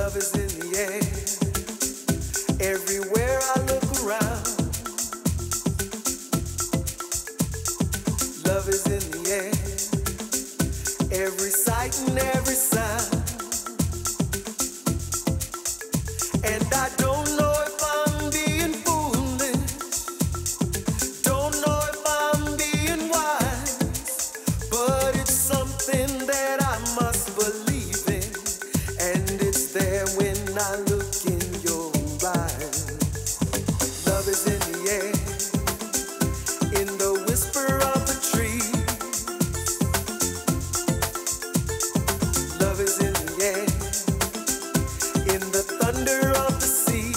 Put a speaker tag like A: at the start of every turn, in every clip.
A: Love is in the air. Everywhere I look around. Love is in the air. Every sight and every sound. And I don't know if I'm being foolish. Don't know if I'm being wise. But it's something that I must believe in. And it's there when I look in your eyes. Love is in the air. In the whisper of the tree. Love is in the air. In the thunder of the sea.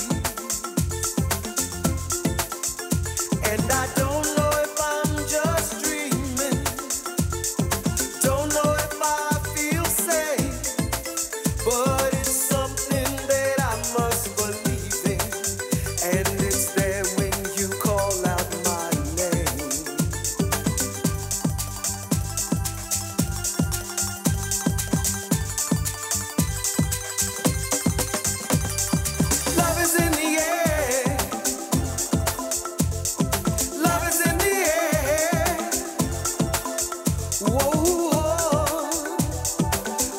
A: And I don't know if I'm just dreaming. Don't know if I feel safe. But it's something that I must believe in. And it's there when you call out my name. Love is in the air. Love is in the air. Whoa,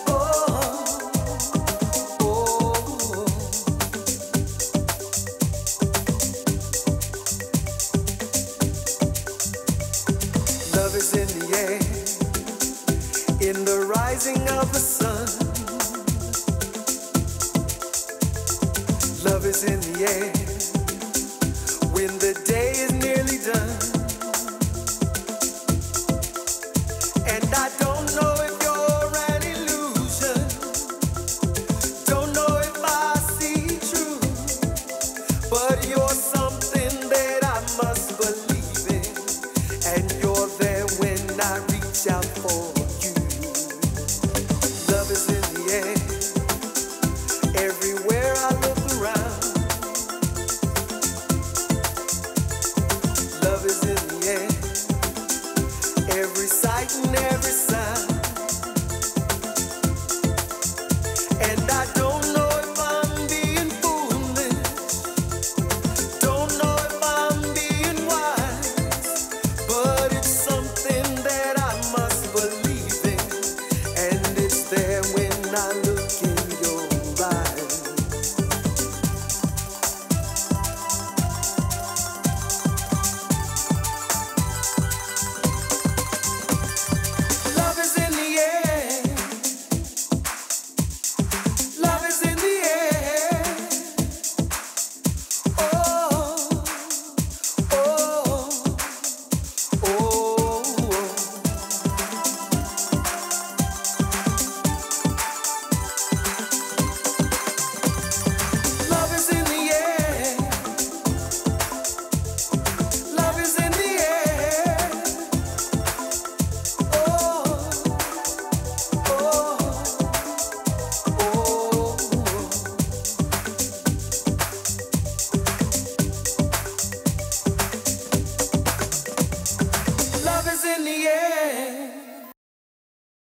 A: oh, oh. Love is in the air. In the rising of the sun. Love is in the air. When the day is nearly done. And I don't